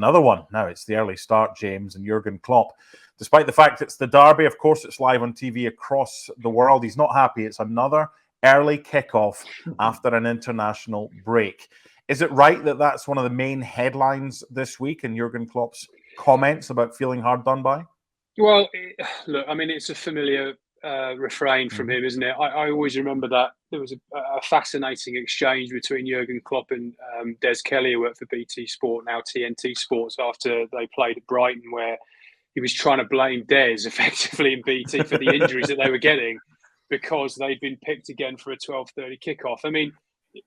another one. Now it's the early start, James, and Jurgen Klopp. Despite the fact it's the derby, of course, it's live on TV across the world. He's not happy. It's another early kickoff after an international break. Is it right that that's one of the main headlines this week in Jurgen Klopp's comments about feeling hard done by? Well, look, I mean, it's a familiar refrain from him, isn't it? I always remember that there was a fascinating exchange between Jurgen Klopp and Des Kelly, who worked for BT Sport, now TNT Sports, after they played at Brighton, where he was trying to blame Des effectively in BT for the injuries that they were getting because they'd been picked again for a 12:30 kickoff. I mean,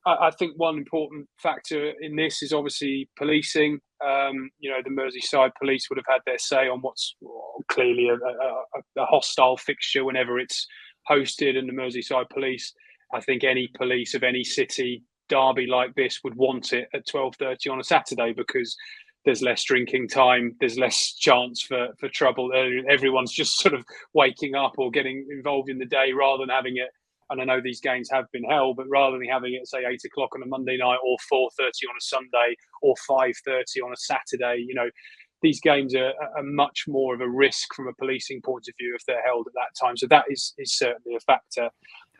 I think one important factor in this is obviously policing. The Merseyside police would have had their say on what's clearly a hostile fixture whenever it's hosted, and the Merseyside police, I think any police of any city derby like this would want it at 12:30 on a Saturday because there's less drinking time, there's less chance for trouble. Everyone's just sort of waking up or getting involved in the day rather than having it. And I know these games have been held, but rather than having it, say, 8 o'clock on a Monday night or 4:30 on a Sunday or 5:30 on a Saturday, these games are much more of a risk from a policing point of view if they're held at that time. So that is certainly a factor.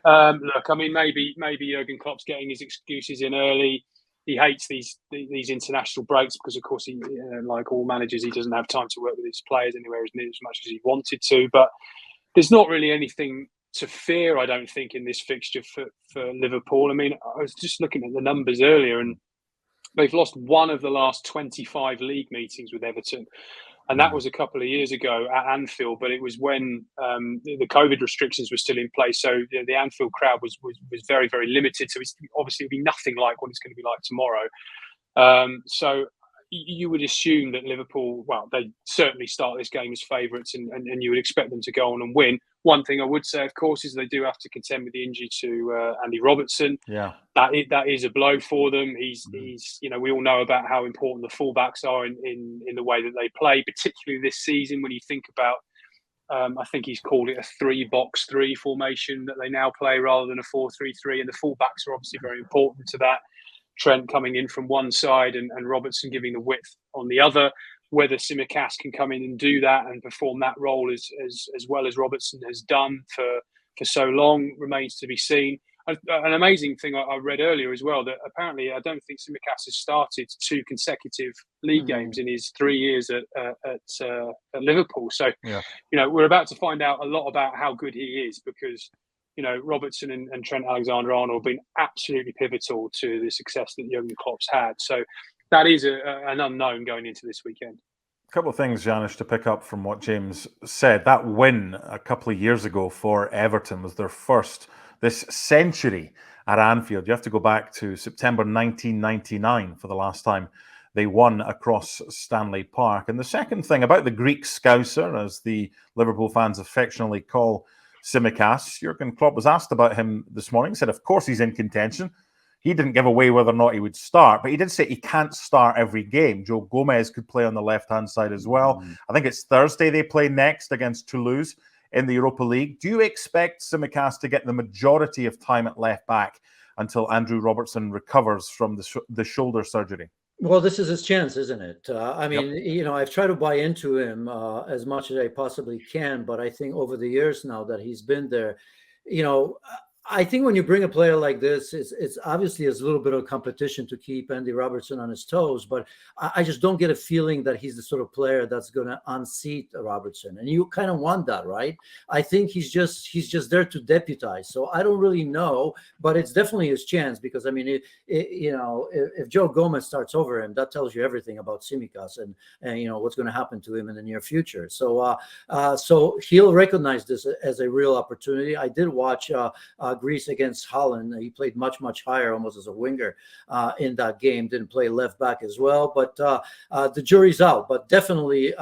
Look, I mean, maybe Jurgen Klopp's getting his excuses in early. He hates these international breaks because, of course, he, like all managers, he doesn't have time to work with his players anywhere as much as he wanted to. But there's not really anything to fear, I don't think, in this fixture for Liverpool. I mean, I was just looking at the numbers earlier, and they've lost one of the last 25 league meetings with Everton. And that was a couple of years ago at Anfield, but it was when the COVID restrictions were still in place. So the Anfield crowd was very, very limited. So obviously it'll be nothing like what it's going to be like tomorrow. So you would assume that Liverpool, well, they certainly start this game as favourites, and you would expect them to go on and win. One thing I would say, of course, is they do have to contend with the injury to Andy Robertson. Yeah, that is a blow for them. He's we all know about how important the fullbacks are in the way that they play, particularly this season. When you think about, I think he's called it a 3-box-3 formation that they now play rather than a 4-3-3, and the fullbacks are obviously very important to that. Trent coming in from one side and Robertson giving the width on the other. Whether Tsimikas can come in and do that and perform that role as well as Robertson has done for so long remains to be seen. An amazing thing I read earlier as well, that apparently I don't think Tsimikas has started 2 consecutive league games in his 3 years at Liverpool. So, we're about to find out a lot about how good he is because, Robertson and Trent Alexander-Arnold have been absolutely pivotal to the success that Jurgen Klopp's had. So that is an unknown going into this weekend. A couple of things, Janusz, to pick up from what James said. That win a couple of years ago for Everton was their first this century at Anfield. You have to go back to September 1999 for the last time they won across Stanley Park. And the second thing about the Greek Scouser, as the Liverpool fans affectionately call Tsimikas, Jurgen Klopp was asked about him this morning. He said, of course, he's in contention. He didn't give away whether or not he would start, but he did say he can't start every game. Joe Gomez could play on the left-hand side as well. I think it's Thursday they play next against Toulouse in the Europa League. Do you expect Tsimikas to get the majority of time at left-back until Andrew Robertson recovers from the shoulder surgery? Well, this is his chance, isn't it? I've tried to buy into him as much as I possibly can, but I think over the years now that he's been there, I think when you bring a player like this, it's obviously a little bit of competition to keep Andy Robertson on his toes, but I just don't get a feeling that he's the sort of player that's going to unseat Robertson. And you kind of want that, right? I think he's just there to deputize. So I don't really know, but it's definitely his chance because, I mean, if Joe Gomez starts over him, that tells you everything about Tsimikas and what's going to happen to him in the near future. So he'll recognize this as a real opportunity. I did watch Greece against Holland. He played much, much higher, almost as a winger in that game. Didn't play left back as well, but the jury's out. But definitely,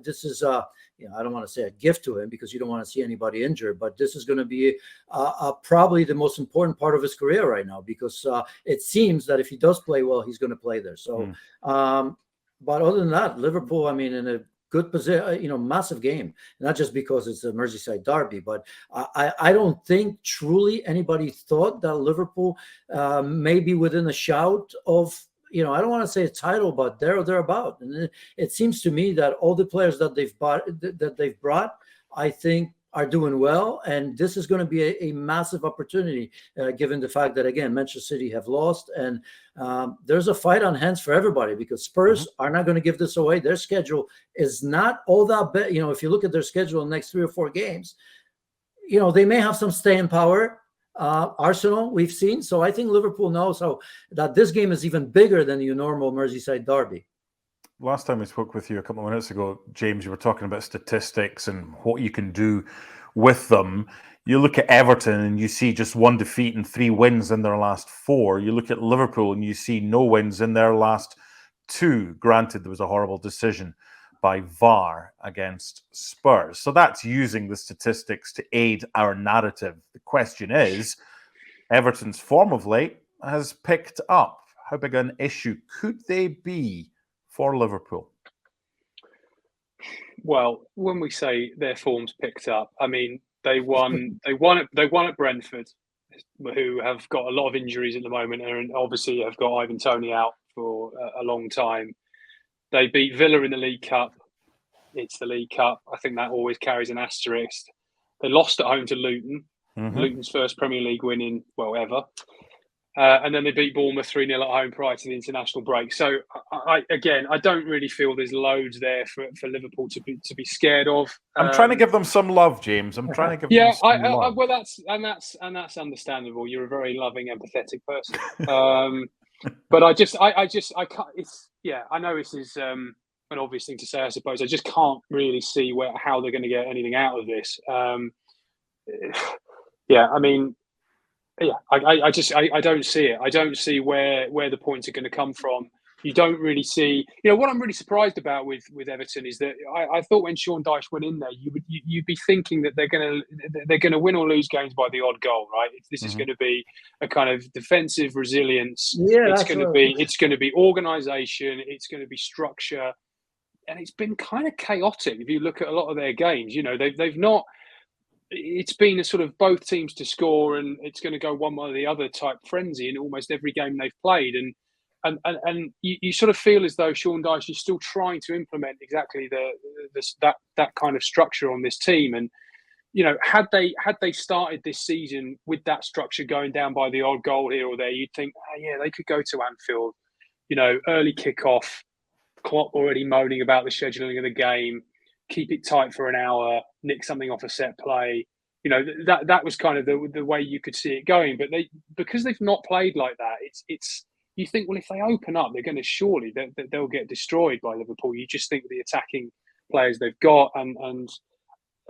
this is I don't want to say a gift to him because you don't want to see anybody injured, but this is going to be probably the most important part of his career right now because it seems that if he does play well, he's going to play there. So, but other than that, Liverpool, I mean, in a good position, massive game, not just because it's a Merseyside derby, but I don't think truly anybody thought that Liverpool may be within a shout of I don't want to say a title, but thereabout. And it seems to me that all the players that they've brought, I think, are doing well, and this is going to be a massive opportunity, given the fact that, again, Manchester City have lost, and there's a fight on hands for everybody, because Spurs are not going to give this away. Their schedule is not all that bad. If you look at their schedule in the next 3 or 4 games, they may have some staying power. Arsenal, we've seen. So I think Liverpool knows that this game is even bigger than your normal Merseyside derby. Last time we spoke with you a couple of minutes ago, James, you were talking about statistics and what you can do with them. You look at Everton and you see just 1 defeat and 3 wins in their last 4. You look at Liverpool and you see no wins in their last 2. Granted, there was a horrible decision by VAR against Spurs. So that's using the statistics to aid our narrative. The question is, Everton's form of late has picked up. How big an issue could they be for Liverpool? Well, when we say their form's picked up, I mean they won at Brentford, who have got a lot of injuries at the moment, and obviously have got Ivan Toney out for a long time. They beat Villa in the League Cup. It's the League Cup. I think that always carries an asterisk. They lost at home to Luton, Luton's first Premier League win in ever. And then they beat Bournemouth 3-0 at home prior to the international break. So, I don't really feel there's loads there for Liverpool to be scared of. I'm trying to give them some love, James. I'm trying to give them some love. Well, that's understandable. You're a very loving, empathetic person. But I can't. I know this is an obvious thing to say, I suppose. I just can't really see how they're going to get anything out of this. I don't see it. I don't see where the points are going to come from. You don't really see. What I'm really surprised about with Everton is that I thought when Sean Dyche went in there, you'd be thinking that they're going to win or lose games by the odd goal, right? This is going to be a kind of defensive resilience. Yeah, it's going to be organisation. It's going to be structure, and it's been kind of chaotic. If you look at a lot of their games, they've not. It's been a sort of both teams to score, and it's going to go one way or the other type frenzy in almost every game they've played. And you sort of feel as though Sean Dyche is still trying to implement exactly that kind of structure on this team. And had they started this season with that structure going down by the odd goal here or there, you'd think, they could go to Anfield. Early kickoff, Klopp already moaning about the scheduling of the game. Keep it tight for an hour, nick something off a set play. That was kind of the way you could see it going. But because they've not played like that, it's you think, well, if they open up, they're going to surely they'll get destroyed by Liverpool. You just think of the attacking players they've got, and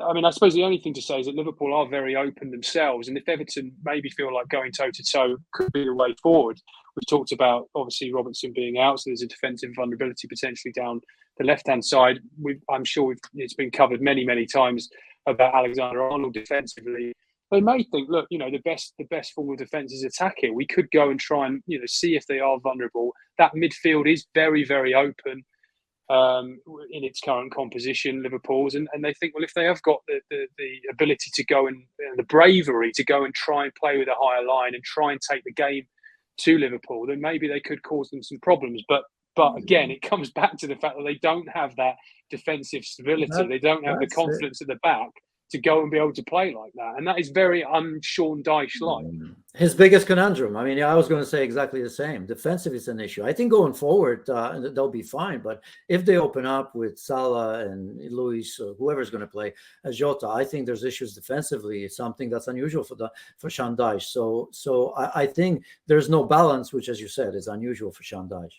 I mean, I suppose the only thing to say is that Liverpool are very open themselves, and if Everton maybe feel like going toe to toe could be the way forward. We've talked about obviously Robertson being out, so there's a defensive vulnerability potentially down the left-hand side. I'm sure it's been covered many, many times about Alexander-Arnold defensively. They may think, look, the best form of defence is attack here. We could go and try and see if they are vulnerable. That midfield is very, very open in its current composition, Liverpool's, and they think, well, if they have got the ability to go and the bravery to go and try and play with a higher line and try and take the game to Liverpool, then maybe they could cause them some problems. But again, it comes back to the fact that they don't have that defensive stability. They don't have the confidence at the back to go and be able to play like that. And that is very un-Sean Dyche-like. His biggest conundrum. I mean, I was going to say exactly the same. Defensive is an issue. I think going forward, they'll be fine. But if they open up with Salah and Luis or whoever's going to play as Jota, I think there's issues defensively. It's something that's unusual for Sean Dyche. So I think there's no balance, which, as you said, is unusual for Sean Dyche.